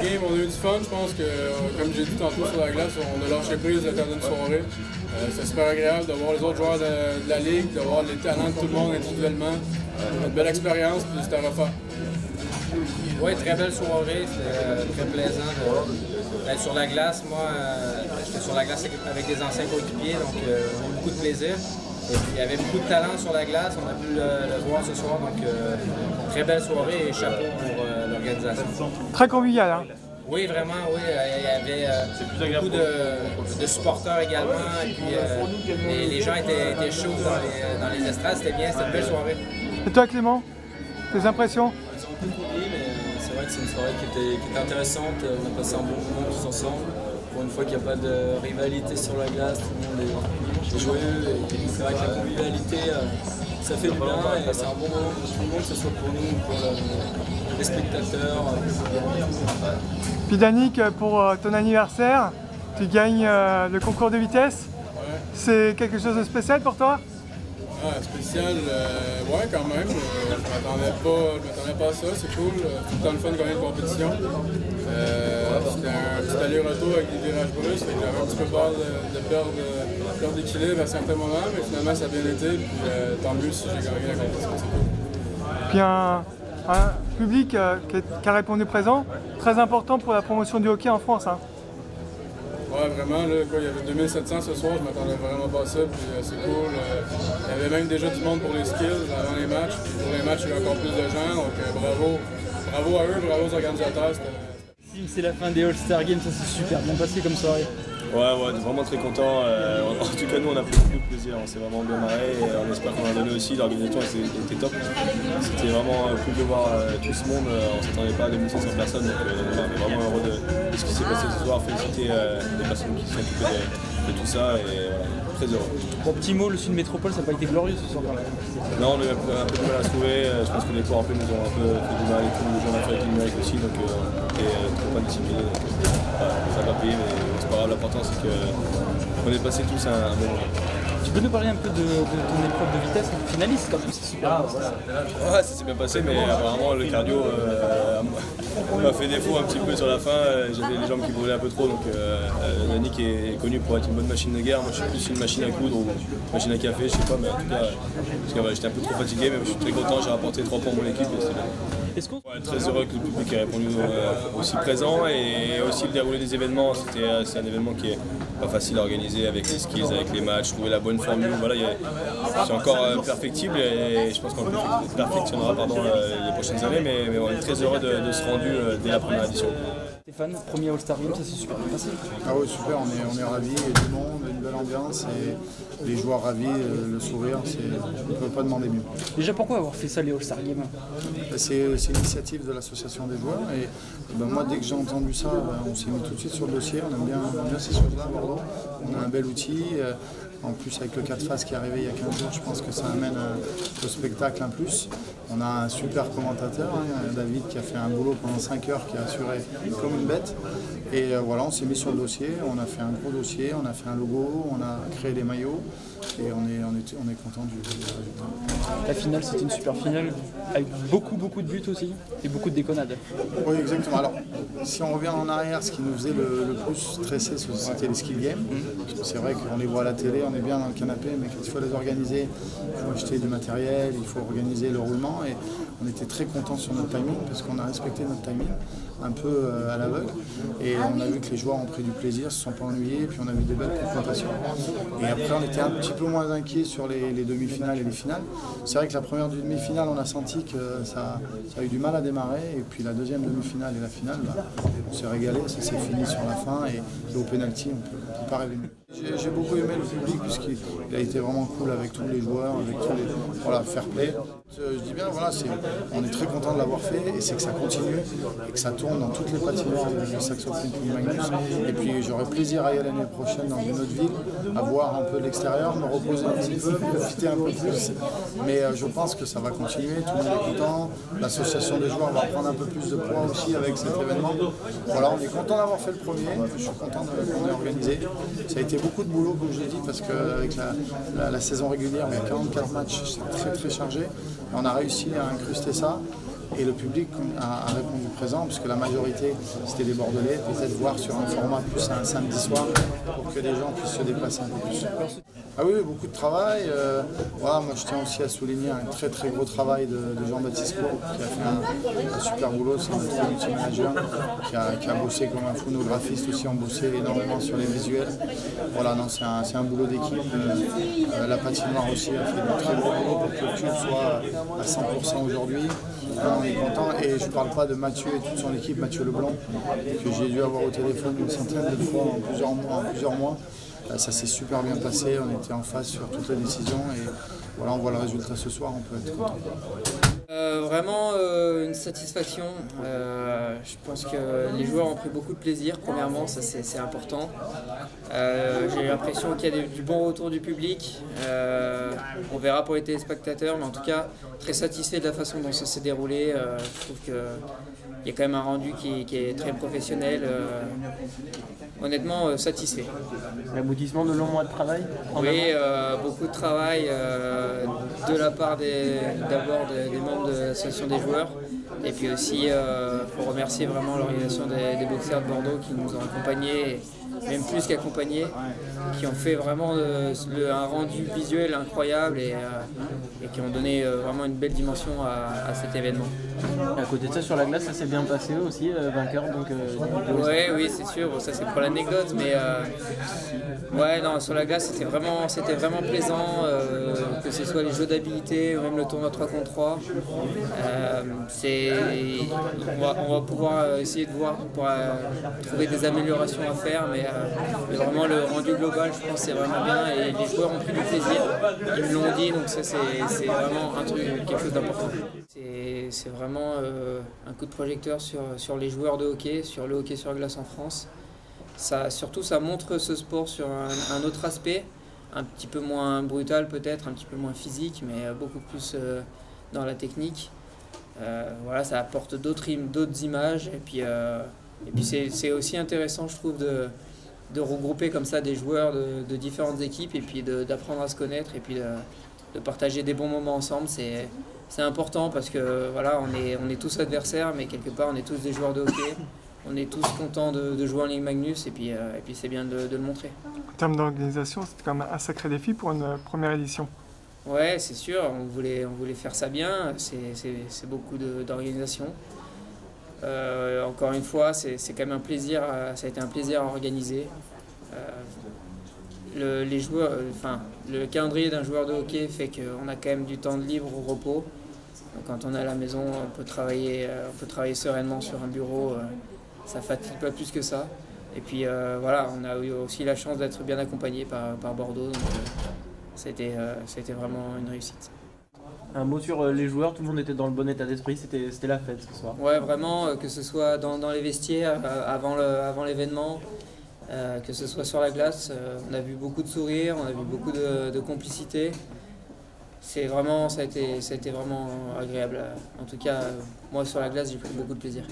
game, on a eu du fun. Je pense que, comme j'ai dit tantôt sur la glace, on a lâché prise le temps d'une soirée. C'était super agréable de voir les autres joueurs de la ligue, de voir les talents de tout le monde individuellement. Une belle expérience, puis c'était à refaire. Oui, très belle soirée, c'était très plaisant. Sur la glace, moi, j'étais sur la glace avec des anciens coéquipiers, donc on a eu beaucoup de plaisir. Et puis, il y avait beaucoup de talent sur la glace, on a pu le voir ce soir, donc très belle soirée et chapeau pour l'organisation. Très convivial, hein? Oui, vraiment, oui. Il y avait beaucoup de supporters également, et puis les gens étaient chauds dans les estrades, c'était bien, c'était une belle soirée. Et toi, Clément, tes impressions? C'est un peu compliqué, mais c'est vrai que c'est une soirée qui était intéressante. On a passé un bon moment tous ensemble. Pour une fois qu'il n'y a pas de rivalité sur la glace, tout le monde est joyeux. Et c'est vrai que la convivialité, ça fait du bien et c'est un bon moment pour tout le monde, que ce soit pour nous ou pour les spectateurs. Puis Danick, pour ton anniversaire, tu gagnes le concours de vitesse. Ouais. C'est quelque chose de spécial pour toi? Ah, spécial, ouais, quand même. Je m'attendais pas à ça, c'est cool. Tout le temps le fun de gagner une compétition. C'était un petit aller-retour avec des virages brusques, fait que j'avais un petit peu peur de perdre d'équilibre à certains moments, mais finalement ça a bien été. Puis, tant mieux si j'ai gagné la compétition, c'est cool. Puis un public qui a répondu présent, très important pour la promotion du hockey en France, hein. Ouais, vraiment, là, quoi, il y avait 2700 ce soir, je m'attendais vraiment pas à ça, puis c'est cool. Il y avait même déjà du monde pour les skills avant les matchs, puis pour les matchs, il y a eu encore plus de gens, donc bravo à eux, bravo aux organisateurs. C'est la fin des All-Star Games, ça s'est super bien passé comme soirée. Ouais, vraiment très content. En tout cas, nous, on a pris beaucoup de plaisir. On s'est vraiment bien marré et on espère qu'on a donné aussi. L'organisation était top. C'était vraiment cool de voir tout ce monde. On ne s'attendait pas à 2500 personnes. Donc, on est vraiment heureux de ce qui s'est passé ce soir. Féliciter les personnes qui se sont occupées de tout ça. Et voilà, très heureux. Bon, petit mot, le Sud Métropole, ça n'a pas été glorieux ce soir quand même. Non, on a eu un peu de mal à se trouver. Je pense que les cours en plus nous ont un peu fait du mal et tout. Les gens ont fait du numérique aussi. Donc, on était trop pas disciplinés. Ça va payer, mais c'est pas grave. L'important, c'est qu'on ait passé tous un bon moment. Tu peux nous parler un peu de ton épreuve de vitesse finaliste quand même, c'est super. Ouais, ça s'est bien passé, mais apparemment le cardio m'a fait défaut un petit peu sur la fin. J'avais les jambes qui brûlaient un peu trop, donc Danick est connu pour être une bonne machine de guerre. Moi, je suis plus une machine à coudre ou une machine à café, je sais pas, mais en tout cas, j'étais un peu trop fatigué, mais je suis très content. J'ai rapporté 3 points pour l'équipe et c'était bien. Ouais, très heureux que le public ait répondu aussi présent et aussi le déroulé des événements. C'est un événement qui est pas facile à organiser avec les skills, avec les matchs, trouver la bonne formule. Voilà, c'est encore perfectible et je pense qu'on le perfectionnera les prochaines années, mais on est très heureux de ce rendu dès la première édition. Stéphane, premier All-Star Game, ça s'est super bien passé. Ah oui, super, on est ravis, il y a du monde, une belle ambiance et les joueurs ravis, le sourire, on ne peut pas demander mieux. Déjà, pourquoi avoir fait ça les All-Star Games? C'est l'initiative de l'association des joueurs et moi dès que j'ai entendu ça, on s'est mis tout de suite sur le dossier, on aime bien ces choses-là à Bordeaux, on a un bel outil. En plus, avec le 4 Face qui est arrivé il y a 15 jours, je pense que ça amène au spectacle un plus. On a un super commentateur, David, qui a fait un boulot pendant 5 heures, qui a assuré comme une bête. Et voilà, on s'est mis sur le dossier, on a fait un gros dossier, on a fait un logo, on a créé des maillots et on est content du résultat. La finale, c'était une super finale, avec beaucoup de buts aussi et beaucoup de déconnades. Oui, exactement. Alors, si on revient en arrière, ce qui nous faisait le plus stresser, c'était les skill games. C'est vrai qu'on les voit à la télé, on est bien dans le canapé, mais quand il faut les organiser, il faut acheter du matériel, il faut organiser le roulement. Et on était très contents sur notre timing, parce qu'on a respecté notre timing, un peu à l'aveugle. Et on a vu que les joueurs ont pris du plaisir, se sont pas ennuyés, et puis on a vu des belles confrontations. Et après, on était un petit peu moins inquiets sur les demi-finales et les finales. C'est vrai que la première demi-finale, on a senti que ça a eu du mal à démarrer. Et puis la deuxième demi-finale et la finale, on s'est régalé, ça s'est fini sur la fin. Et au pénalty, on ne peut pas rêver mieux. J'ai beaucoup aimé le public puisqu'il a été vraiment cool avec tous les joueurs, avec tous les... Voilà, fair play. Je dis bien, voilà, on est très content de l'avoir fait et c'est que ça continue et que ça tourne dans toutes les patinoires de Saxo-Philippe Magnus. Et puis j'aurai plaisir à y aller l'année prochaine dans une autre ville, à voir un peu l'extérieur, me reposer un petit peu, profiter un peu plus. Mais je pense que ça va continuer, tout le monde est content. L'association des joueurs va prendre un peu plus de poids aussi avec cet événement. Voilà, on est content d'avoir fait le premier, je suis content qu'on ait organisé. Ça a été beaucoup de boulot, comme je l'ai dit, parce qu'avec la saison régulière, il y a 44 matchs, c'est très chargé. Et on a réussi à incruster ça. Et le public a répondu présent, puisque la majorité c'était des Bordelais, peut-être voir sur un format plus un samedi soir pour que les gens puissent se déplacer un peu plus. Ah oui, beaucoup de travail. Voilà, moi je tiens aussi à souligner un très très gros travail de Jean-Baptiste Cour, qui a fait un super boulot, c'est notre community manager, qui a bossé comme un fou. Nos graphistes aussi ont bossé énormément sur les visuels. Voilà, non, c'est un boulot d'équipe. La patinoire aussi a fait un très gros boulot pour que le club soit à 100% aujourd'hui. On est content, et je ne parle pas de Mathieu et toute son équipe, Mathieu Leblanc, que j'ai dû avoir au téléphone une centaine de fois en plusieurs mois. Ça s'est super bien passé, on était en phase sur toutes les décisions, et voilà, on voit le résultat ce soir, on peut être content. Vraiment une satisfaction. Je pense que les joueurs ont pris beaucoup de plaisir, premièrement, ça c'est important. J'ai l'impression qu'il y a du bon retour du public. On verra pour les téléspectateurs, mais en tout cas très satisfait de la façon dont ça s'est déroulé. Je trouve qu'il y a quand même un rendu qui est très professionnel. Honnêtement, satisfait. L'aboutissement de longs mois de travail? Oui, beaucoup de travail de la part d'abord des membres de l'association des joueurs, et puis aussi pour remercier vraiment l'organisation des boxeurs de Bordeaux qui nous ont accompagnés, même plus qu'accompagnés, qui ont fait vraiment un rendu visuel incroyable, et qui ont donné vraiment une belle dimension à cet événement. À côté de ça, sur la glace, ça s'est bien passé aussi, vainqueur. Oui, c'est sûr, bon, ça c'est pour l'anecdote, mais ouais, non, sur la glace c'était vraiment plaisant, que ce soit les jeux d'habilité ou même le tournoi 3 contre 3. On va pouvoir essayer de voir pour trouver des améliorations à faire, mais vraiment le rendu global, je pense, c'est vraiment bien, et les joueurs ont pris du plaisir, ils me l'ont dit, donc ça c'est vraiment quelque chose d'important. C'est vraiment un coup de projecteur sur les joueurs de hockey, sur le hockey sur glace en France. Surtout, ça montre ce sport sur un autre aspect, un petit peu moins brutal peut-être, un petit peu moins physique, mais beaucoup plus dans la technique. Voilà, ça apporte d'autres images, et puis c'est aussi intéressant, je trouve, de regrouper comme ça des joueurs de différentes équipes, et puis d'apprendre à se connaître, et puis de partager des bons moments ensemble. C'est important parce que voilà, on est tous adversaires, mais quelque part on est tous des joueurs de hockey. On est tous contents de jouer en Ligue Magnus, et puis c'est bien de le montrer. En termes d'organisation, c'était quand même un sacré défi pour une première édition. Ouais, c'est sûr, on voulait faire ça bien, c'est beaucoup d'organisation. Encore une fois, c'est quand même un plaisir, ça a été un plaisir à organiser. Les joueurs, le calendrier d'un joueur de hockey fait qu'on a quand même du temps de libre au repos. Donc, quand on est à la maison, on peut travailler sereinement sur un bureau, ça ne fatigue pas plus que ça. Et puis voilà, on a eu aussi la chance d'être bien accompagné par Bordeaux, donc ça a été vraiment une réussite. Un mot sur les joueurs, tout le monde était dans le bon état d'esprit, c'était la fête ce soir. Ouais, vraiment, que ce soit dans les vestiaires avant l'événement, que ce soit sur la glace, on a vu beaucoup de sourires, on a vu beaucoup de complicité. Ça a été vraiment agréable. En tout cas, moi sur la glace, j'ai pris beaucoup de plaisir.